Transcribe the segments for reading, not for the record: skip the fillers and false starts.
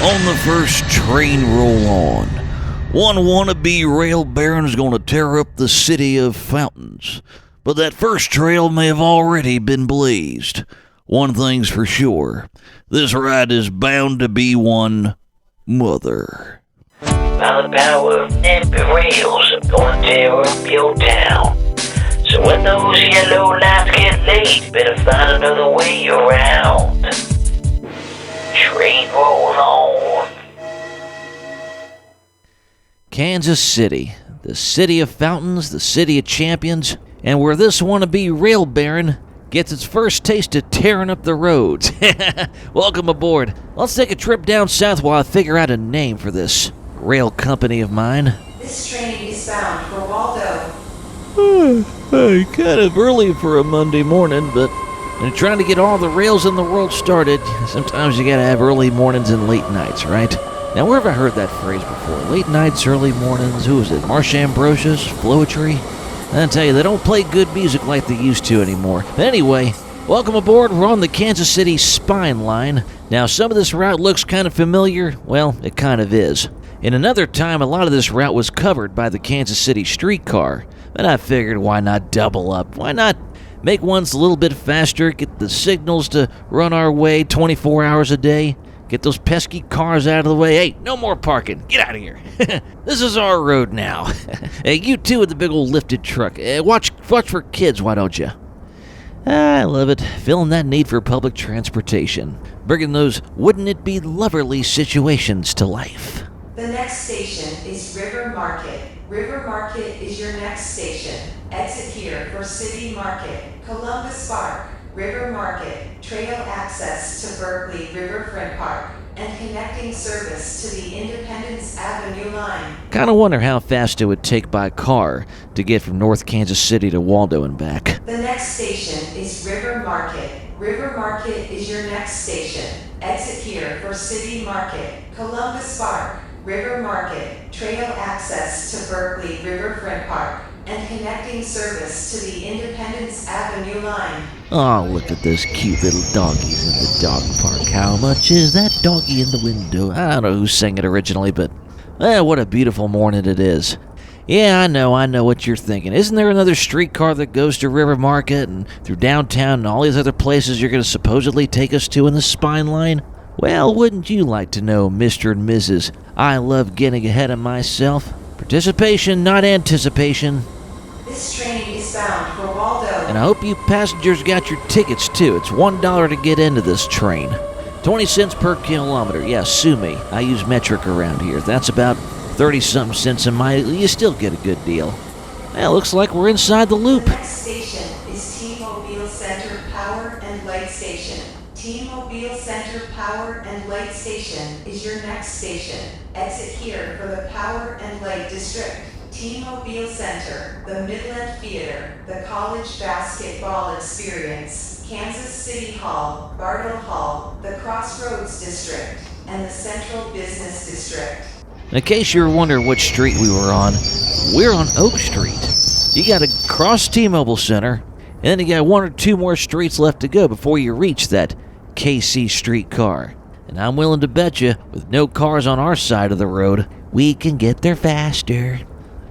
On the first train roll on, one wannabe rail baron's gonna tear up the city of fountains. But that first trail may have already been blazed. One thing's for sure, this ride is bound to be one mother. By the power of NIMBY rails, I'm gonna tear up your town. So when those yellow lights get late, better find another way around. Train rolls on. Kansas City, the city of fountains, the city of champions, and where this wannabe rail baron gets its first taste of tearing up the roads. Welcome aboard. Let's take a trip down south while I figure out a name for this rail company of mine. This train is bound for Waldo. Kind of early for a Monday morning, but trying to get all the rails in the world started, sometimes you gotta have early mornings and late nights, right? Now, where have I heard that phrase before? Late nights, early mornings, who is it? Marsha Ambrosius? Floetry? I tell you, they don't play good music like they used to anymore. But anyway, welcome aboard. We're on the Kansas City Spine Line. Now, some of this route looks kind of familiar. Well, it kind of is. In another time, a lot of this route was covered by the Kansas City streetcar. But I figured, why not double up? Why not make ones a little bit faster, get the signals to run our way 24 hours a day, get those pesky cars out of the way. Hey, no more parking. Get out of here. This is our road now. Hey, you too with the big old lifted truck. Watch for kids, why don't you? I love it. Feeling that need for public transportation. Bringing those wouldn't it be lovely situations to life. The next station is River Market. River Market is your next station. Exit here for City Market, Columbus Park, River Market, trail access to Berkeley Riverfront Park, and connecting service to the Independence Avenue line. Kinda wonder how fast it would take by car to get from North Kansas City to Waldo and back. The next station is River Market. River Market is your next station. Exit here for City Market, Columbus Park, River Market, trail access to Berkeley Riverfront Park, and connecting service to the Independence Avenue line. Oh, look at those cute little doggies in the dog park. How much is that doggy in the window? I don't know who sang it originally, but what a beautiful morning it is. Yeah, I know what you're thinking. Isn't there another streetcar that goes to River Market and through downtown and all these other places you're going to supposedly take us to in the Spine Line? Well, wouldn't you like to know, Mr. and Mrs. I love getting ahead of myself. Participation, not anticipation. This train is bound for Waldo. And I hope you passengers got your tickets, too. It's $1 to get into this train. 20 cents per kilometer. Yeah, sue me. I use metric around here. That's about 30-something cents a mile. You still get a good deal. Well, looks like we're inside the loop. The next station is T-Mobile Center Power and Light Station. T-Mobile Center Power and Light Station is your next station. Exit here for the Power and Light District. T-Mobile Center, the Midland Theater, the College Basketball Experience, Kansas City Hall, Bartle Hall, the Crossroads District, and the Central Business District. In case you were wondering which street we were on Oak Street. You gotta cross T-Mobile Center, and then you got one or two more streets left to go before you reach that KC streetcar. And I'm willing to bet you, with no cars on our side of the road, we can get there faster.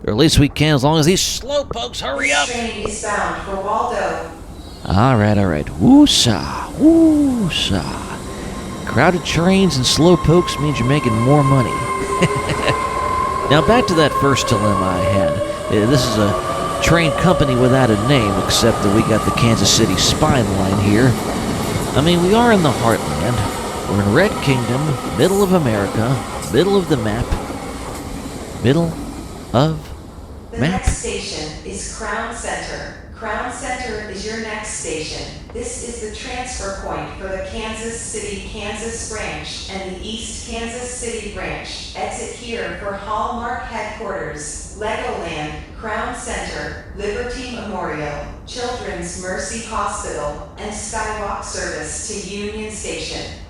Or at least we can, as long as these slowpokes hurry up. This train is bound for Waldo. All right. Woo-saw. Crowded trains and slowpokes means you're making more money. Now back to that first dilemma I had. This is a train company without a name, except that we got the Kansas City Spine Line here. I mean, we are in the heartland. We're in Red Kingdom, middle of America, middle of the map. Middle of The map. next station is Crown Center. Crown Center is your next station. This is the transfer point for the Kansas City, Kansas branch and the East Kansas City branch. Exit here for Hallmark headquarters, Legoland, Crown Center, Liberty Memorial, Children's Mercy Hospital, and Skywalk service to Union Station.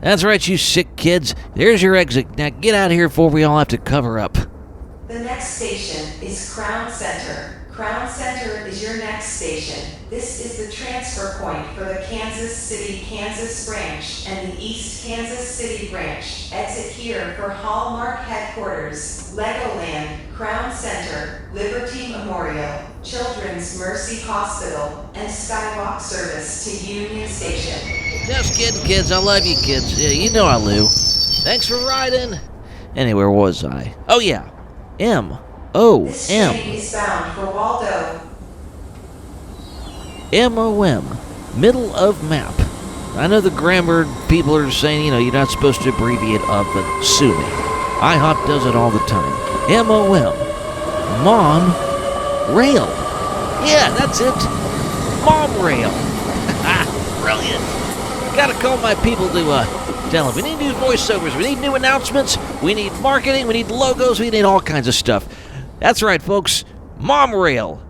That's right, you sick kids. There's your exit. Now get out of here before we all have to cover up. The next station is Crown Center. Crown Center is your next station. This is the transfer point for the Kansas City, Kansas branch and the East Kansas City branch. Exit here for Hallmark headquarters, Legoland, Crown Center, Liberty Memorial, Children's Mercy Hospital, and Skywalk service to Union Station. Just kidding, kids. I love you, kids. Yeah, you know I do. Thanks for riding. Anyway, where was I? Oh, yeah. M-O-M. This train is bound for Waldo. M-O-M. Middle of map. I know the grammar people are saying, you're not supposed to abbreviate up, but sue me. IHOP does it all the time. M-O-M. Mom Rail. Yeah, that's it. Mom Rail. Brilliant. Gotta call my people to tell them we need new voiceovers, we need new announcements, we need marketing, we need logos, we need all kinds of stuff. That's right, folks. Mom Rail.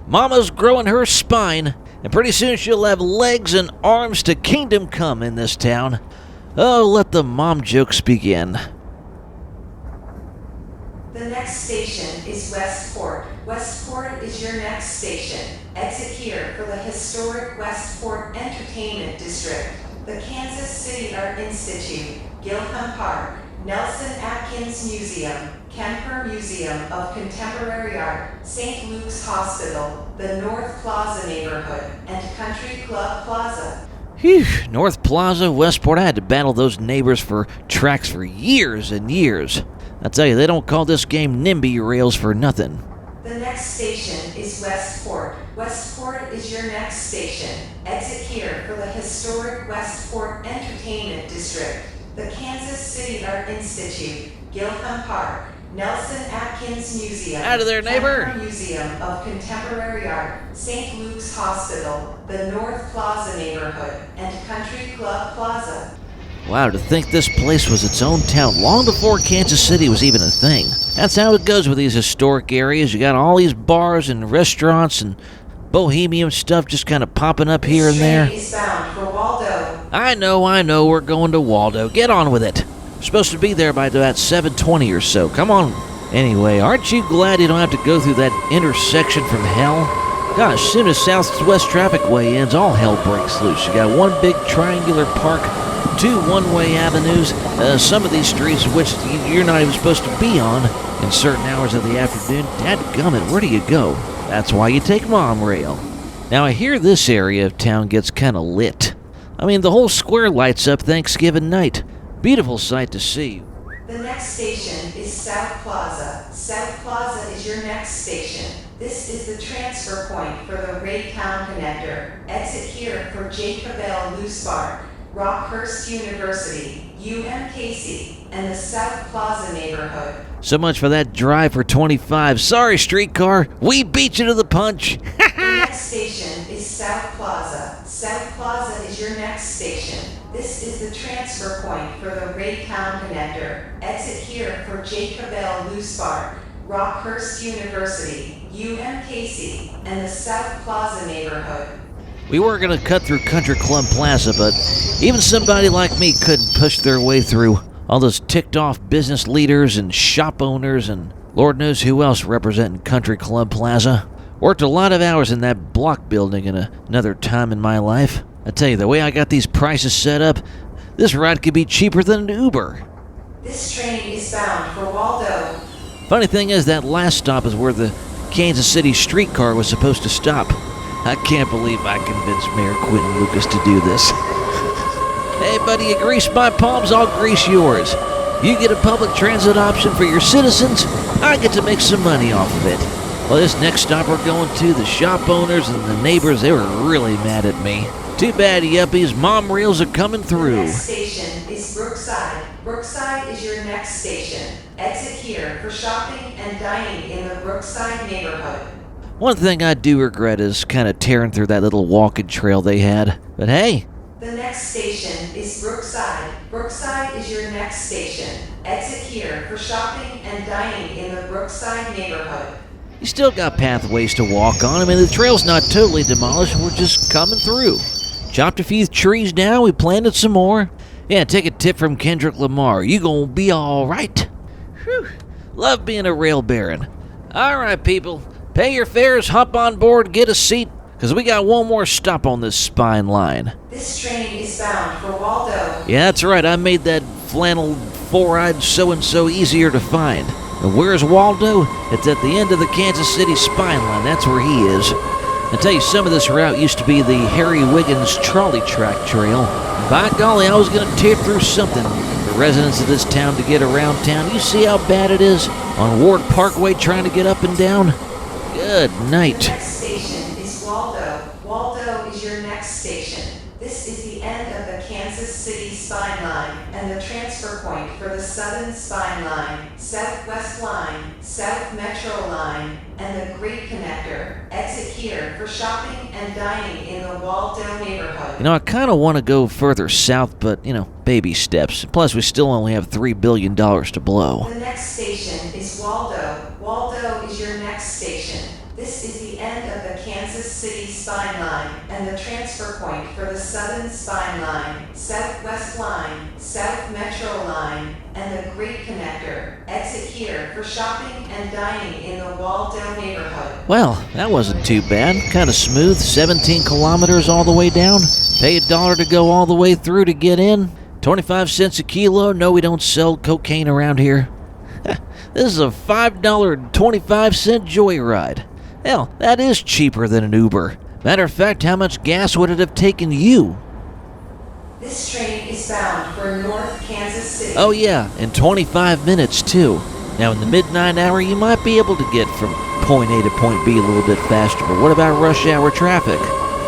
Mama's growing her spine, and pretty soon she'll have legs and arms to kingdom come in this town. Oh, let the mom jokes begin. The next station is Westport. Westport is your next station. Exit here for the historic Westport Entertainment District, the Kansas City Art Institute, Gilham Park, Nelson Atkins Museum, Kemper Museum of Contemporary Art, St. Luke's Hospital, the North Plaza neighborhood, and Country Club Plaza. Phew, North Plaza, Westport, I had to battle those neighbors for tracks for years and years. I tell you, they don't call this game NIMBY rails for nothing. The next station is Westport. Westport is your next station. Exit here for the historic Westport Entertainment District, the Kansas City Art Institute, Gilham Park, Nelson Atkins Museum, Out of there, neighbor. Kemper Museum of Contemporary Art, St. Luke's Hospital, the North Plaza neighborhood, and Country Club Plaza. Wow, to think this place was its own town long before Kansas City was even a thing. That's how it goes with these historic areas. You got all these bars and restaurants and bohemian stuff just kind of popping up here and there. This train is bound for Waldo. I know, we're going to Waldo. Get on with it. We're supposed to be there by about 7:20 or so. Come on. Anyway, aren't you glad you don't have to go through that intersection from hell? Gosh, as soon as Southwest Trafficway ends, all hell breaks loose. You got one big triangular park, two one-way avenues, some of these streets which you're not even supposed to be on in certain hours of the afternoon. Dadgummit, where do you go? That's why you take Mom Rail. Now, I hear this area of town gets kind of lit. I mean, the whole square lights up Thanksgiving night. Beautiful sight to see. The next station is South Plaza. South Plaza is your next station. This is the transfer point for the Raytown Connector. Exit here for Jacob L. Loose Park, Rockhurst University, UMKC, and the South Plaza neighborhood. So much for that drive for 25. Sorry, streetcar. We beat you to the punch. The next station is South Plaza. South Plaza is your next station. This is the transfer point for the Raytown Connector. Exit here for Jacob L. Loose Park, Rockhurst University, UMKC, and the South Plaza neighborhood. We were going to cut through Country Club Plaza, but even somebody like me couldn't push their way through all those ticked-off business leaders and shop owners and Lord knows who else representing Country Club Plaza. Worked a lot of hours in that block building in another time in my life. I tell you, the way I got these prices set up, this ride could be cheaper than an Uber. This train is bound for Waldo. Funny thing is, that last stop is where the Kansas City streetcar was supposed to stop. I can't believe I convinced Mayor Quentin Lucas to do this. Hey, buddy, you grease my palms, I'll grease yours. You get a public transit option for your citizens, I get to make some money off of it. Well, this next stop we're going to, the shop owners and the neighbors, they were really mad at me. Too bad, yuppies, Mom Rails are coming The through. next station is Brookside. Brookside is your next station. Exit here for shopping and dining in the Brookside neighborhood. One thing I do regret is kind of tearing through that little walking trail they had. But hey, The next station is Brookside. Brookside is your next station. Exit here for shopping and dining in the Brookside neighborhood. you still got pathways to walk on. I mean, the trail's not totally demolished. We're just coming through. Chopped a few trees down. We planted some more. Yeah, take a tip from Kendrick Lamar. You gonna be all right. Whew. Love being a rail baron. All right, people. Pay your fares, hop on board, get a seat, because we got one more stop on this spine line. This train is bound for Waldo. Yeah, that's right. I made that flannel four-eyed so-and-so easier to find. And where's Waldo? It's at the end of the Kansas City spine line. That's where he is. I tell you, some of this route used to be the Harry Wiggins trolley track trail. By golly, I was going to tear through something. The residents of this town to get around town. You see how bad it is on Ward Parkway trying to get up and down? Good night. The next station is Waldo. Waldo is your next station. This is the end of the Kansas City spine line and the transfer point for the Southern Spine Line, Southwest Line, South Metro Line, and the Great Connector. Exit here for shopping and dining in the Waldo neighborhood. You know, I kind of want to go further south, but, baby steps. Plus, we still only have $3 billion to blow. The next station is Waldo. Waldo is your next station. This is the end of the Kansas City spine line and the transfer point for the Southern Spine Line, Southwest Line, South Metro Line, and the Great Connector. Exit here for shopping and dining in the Waldo neighborhood. Well, that wasn't too bad. Kind of smooth. 17 kilometers all the way down. Pay $1 to go all the way through to get in. 25 cents a kilo. No, we don't sell cocaine around here. This is a $5.25 joyride. Hell, that is cheaper than an Uber. Matter of fact, how much gas would it have taken you? This train is bound for North Kansas City. Oh yeah, in 25 minutes too. Now in the midnight hour, you might be able to get from point A to point B a little bit faster, but what about rush hour traffic?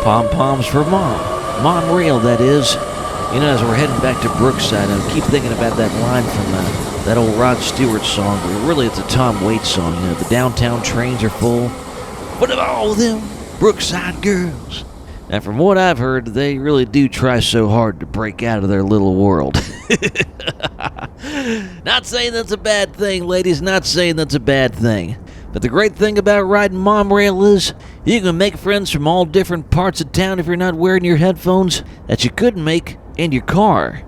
Pom-poms for Mom. Monorail, that is. As we're heading back to Brookside, I keep thinking about that line from that old Rod Stewart song, but really it's a Tom Waits song. The downtown trains are full. What of all them Brookside girls? Now, from what I've heard, they really do try so hard to break out of their little world. Not saying that's a bad thing, ladies, not saying that's a bad thing. But the great thing about riding Monorail is you can make friends from all different parts of town if you're not wearing your headphones that you couldn't make in your car.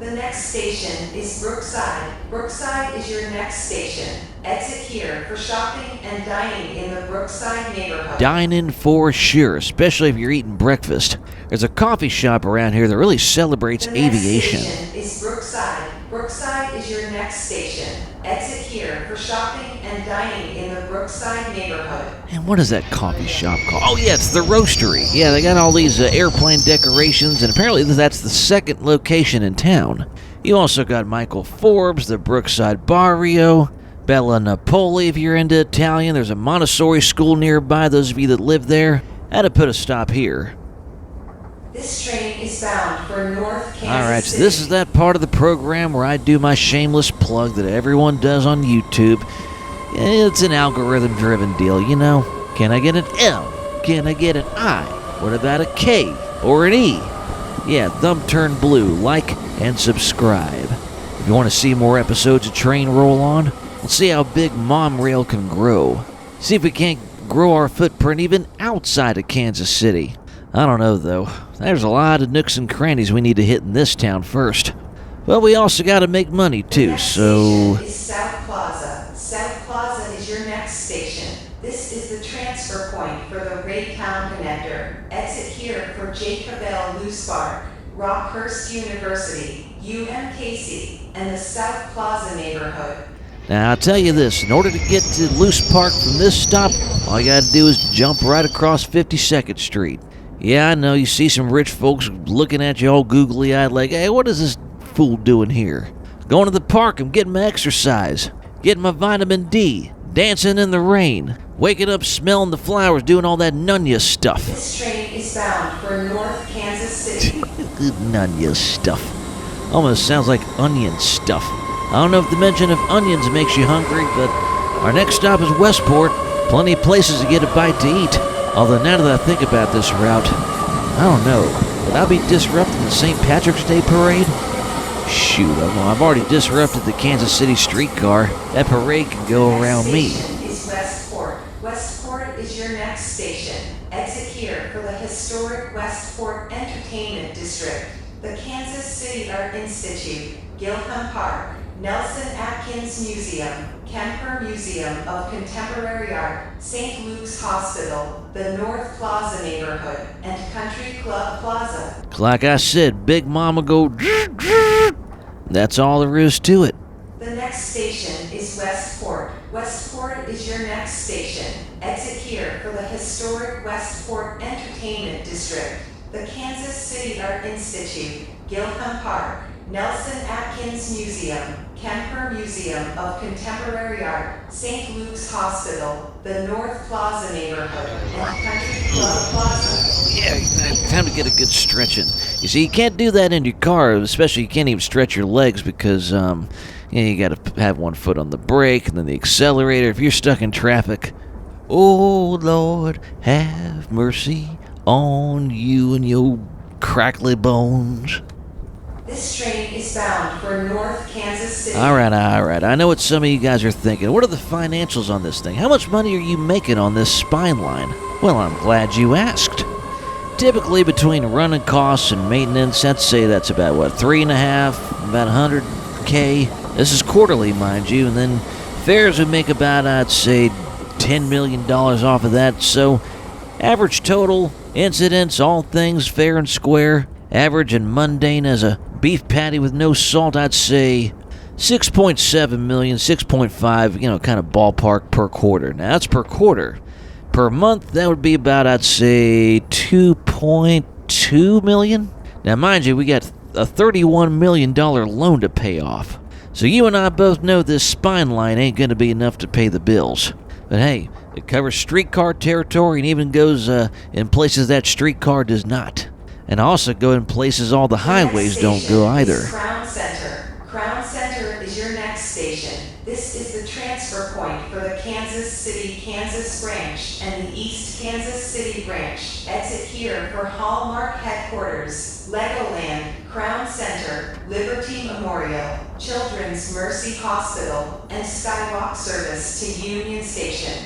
The next station is Brookside. Brookside is your next station. Exit here for shopping and dining in the Brookside neighborhood. Dining for sure, especially if you're eating breakfast. There's a coffee shop around here that really celebrates aviation. The next station is Brookside. Brookside is your next station. Exit here for shopping and dining in the Brookside neighborhood. And what is that coffee shop called? Oh yeah, it's the Roastery. Yeah, they got all these airplane decorations, and apparently that's the second location in town. You also got Michael Forbes, the Brookside Barrio, Bella Napoli if you're into Italian. There's a Montessori school nearby, those of you that live there. I had to put a stop here. This train is bound for North Kansas City. Alright, so this is that part of the program where I do my shameless plug that everyone does on YouTube. It's an algorithm-driven deal, Can I get an L? Can I get an I? What about a K or an E? Yeah, thumb turn blue, like and subscribe. If you want to see more episodes of Train Roll On, let's see how big Monorail can grow. See if we can't grow our footprint even outside of Kansas City. I don't know, though. There's a lot of nooks and crannies we need to hit in this town first. Well, we also got to make money, too, so... Next station is South Plaza. South Plaza is your next station. This is the transfer point for the Raytown Connector. Exit here for Jacob L. Loose Park, Rockhurst University, UMKC, and the South Plaza neighborhood. Now, I'll tell you this, in order to get to Loose Park from this stop, all you gotta do is jump right across 52nd Street. Yeah, I know, you see some rich folks looking at you all googly-eyed like, hey, what is this fool doing here? Going to the park, I'm getting my exercise, getting my vitamin D, dancing in the rain, waking up smelling the flowers, doing all that Nunya stuff. This train is bound for North Kansas City. Nunya stuff. Almost sounds like onion stuff. I don't know if the mention of onions makes you hungry, but our next stop is Westport. Plenty of places to get a bite to eat. Although now that I think about this route, I don't know. Would I be disrupting the St. Patrick's Day parade? Shoot, I've already disrupted the Kansas City streetcar. That parade can go around me. Next station is Westport. Westport is your next station. Exit here for the historic Westport Entertainment District, the Kansas City Art Institute, Gilham Park, Nelson Atkins Museum, Kemper Museum of Contemporary Art, St. Luke's Hospital, the North Plaza neighborhood, and Country Club Plaza. Like I said, Big Mama go. That's all there is to it. The next station is Westport. Westport is your next station. Exit here for the historic Westport Entertainment District, the Kansas City Art Institute, Gilham Park, Nelson Atkins Museum, Kemper Museum of Contemporary Art, St. Luke's Hospital, the North Plaza neighborhood, and Country Club Plaza. Yeah, time to get a good stretching. You see, you can't do that in your car, especially you can't even stretch your legs because, you got to have one foot on the brake and then the accelerator if you're stuck in traffic. Oh, Lord, have mercy on you and your crackly bones. This train is bound for North Kansas City. All right. I know what some of you guys are thinking. What are the financials on this thing? How much money are you making on this spine line? Well, I'm glad you asked. Typically, between running costs and maintenance, I'd say that's about, what, 3.5, about 100K. This is quarterly, mind you, and then fares would make about, I'd say, $10 million off of that. So, average total, incidents, all things fair and square, average and mundane as a beef patty with no salt, I'd say 6.7 million, 6.5, kind of ballpark per quarter. Now, that's per quarter. Per month, that would be about, I'd say, 2.2 million. Now, mind you, we got a $31 million loan to pay off. So you and I both know this spine line ain't going to be enough to pay the bills. But hey, it covers streetcar territory and even goes in places that streetcar does not. And also go in places all the highways don't go either. Crown Center. Crown Center is your next station. This is the transfer point for the Kansas City, Kansas branch and the East Kansas City branch. Exit here for Hallmark headquarters, Legoland, Crown Center, Liberty Memorial, Children's Mercy Hospital, and Skywalk service to Union Station.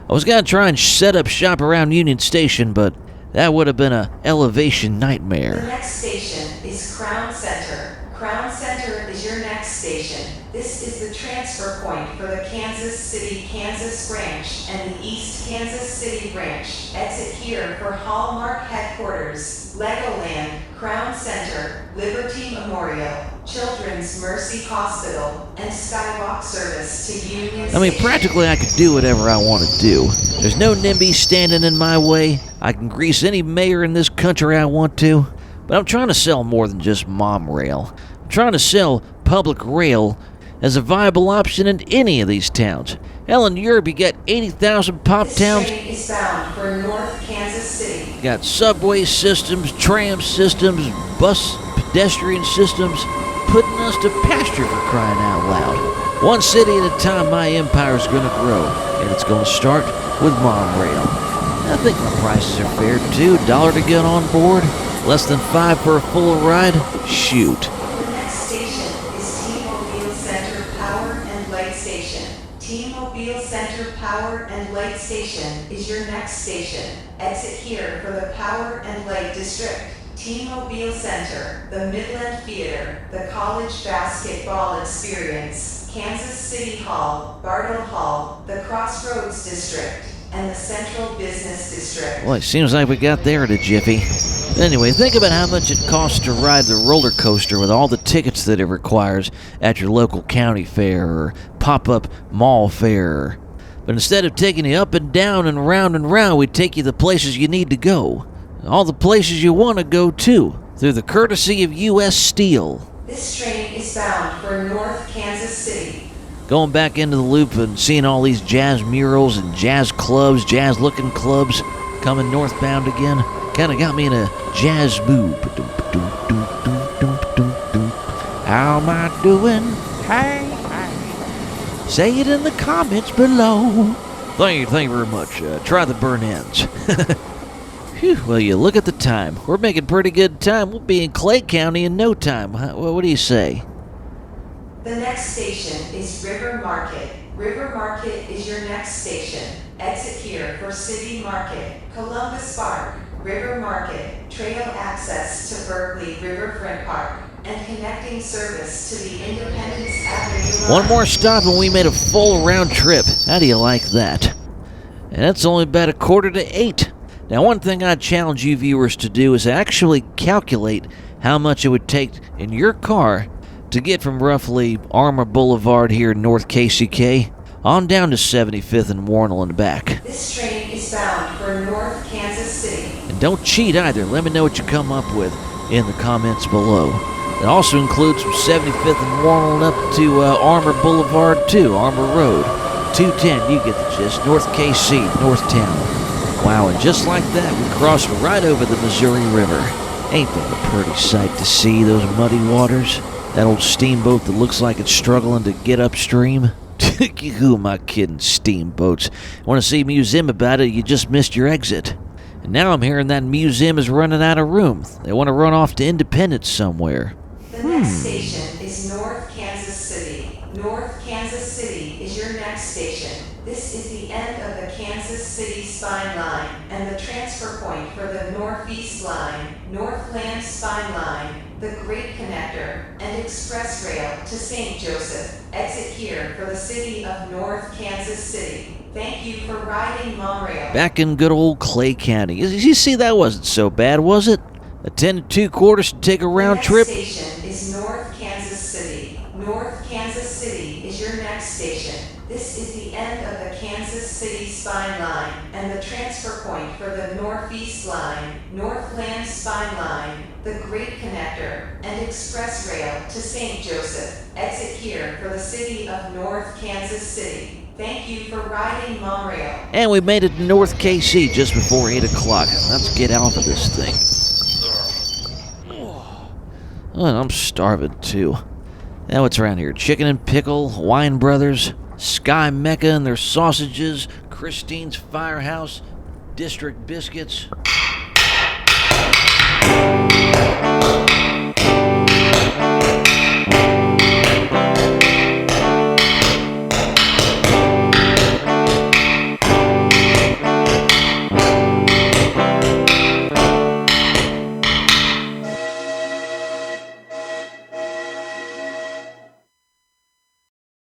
I was going to try and set up shop around Union Station, but that would have been an elevation nightmare. The next station is Crown Center. Crown Center is your next station. This is the transfer point for the Kansas City, Kansas branch and the East Kansas City branch. Exit here for Hallmark headquarters, Legoland, Crown Center, Liberty Memorial, Children's Mercy Hospital, and Skywalk service to Union Station. Practically I could do whatever I want to do. There's no NIMBY standing in my way. I can grease any mayor in this country I want to. But I'm trying to sell more than just mom rail. I'm trying to sell public rail as a viable option in any of these towns. Hell, in Europe, you got 80,000 pop towns. This train is bound for North Kansas City. You got subway systems, tram systems, bus pedestrian systems, putting us to pasture for crying out loud. One city at a time, my empire's gonna grow, and it's gonna start with mom rail. I think my prices are fair too. $1 to get on board, less than $5 for a full ride. Shoot. The next station is T-Mobile Center Power and Light Station. T-Mobile Center Power and Light Station is your next station. Exit here for the Power and Light District. T-Mobile Center, the Midland Theater, the College Basketball Experience, Kansas City Hall, Bartle Hall, the Crossroads District, and the Central Business District. Well, it seems like we got there in a jiffy. Anyway, think about how much it costs to ride the roller coaster with all the tickets that it requires at your local county fair or pop-up mall fair. But instead of taking you up and down and round, we take you the places you need to go. All the places you want to go to, through the courtesy of U.S. Steel. This train is bound for North Kansas City. Going back into the loop and seeing all these jazz murals and jazz clubs, jazz-looking clubs coming northbound again, kind of got me in a jazz mood. How am I doing? Hey. Say it in the comments below. Thank you very much. Try the burn ends. Phew, well, you look at the time. We're making pretty good time. We'll be in Clay County in no time. What do you say? The next station is River Market. River Market is your next station. Exit here for City Market, Columbus Park, River Market, trail access to Berkeley Riverfront Park, and connecting service to the Independence Avenue One more stop and we made a full round trip. How do you like that? And that's only about 7:45. Now, one thing I'd challenge you viewers to do is actually calculate how much it would take in your car to get from roughly Armour Boulevard here in North KCK on down to 75th and Warnell and back. This train is bound for North Kansas City. And don't cheat either. Let me know what you come up with in the comments below. It also includes from 75th and Warnell up to Armour Boulevard too, Armour Road. 210, you get the gist. North KC, North Town. Wow, and just like that, we crossed right over the Missouri River. Ain't that a pretty sight to see, those muddy waters? That old steamboat that looks like it's struggling to get upstream? Who am I kidding, steamboats? Want to see a museum about it, you just missed your exit. And now I'm hearing that museum is running out of room. They want to run off to Independence somewhere. The next station is North Kansas City. North Kansas City is your next station. This is the end of the Kansas City Spine Line and the transfer point for the Northeast Line, Northland Spine Line, the Great Connector, and Express Rail to St. Joseph. Exit here for the city of North Kansas City. Thank you for riding Monorail. Back in good old Clay County. You see, that wasn't so bad, was it? A 10 2/4 to take a round trip. The next station is North Kansas City. North Kansas City is your next station. This is the end of the Kansas City Spine Line and the transfer point for the Northeast Line, Northland Spine Line, the Great Connector, and Express Rail to St. Joseph. Exit here for the city of North Kansas City. Thank you for riding Monorail. And we made it to North KC just before 8 o'clock. Let's get out of this thing. Oh, and I'm starving too. Now what's around here? Chicken and Pickle, Wine Brothers, Sky Mecca and their sausages, Christine's Firehouse, District Biscuits.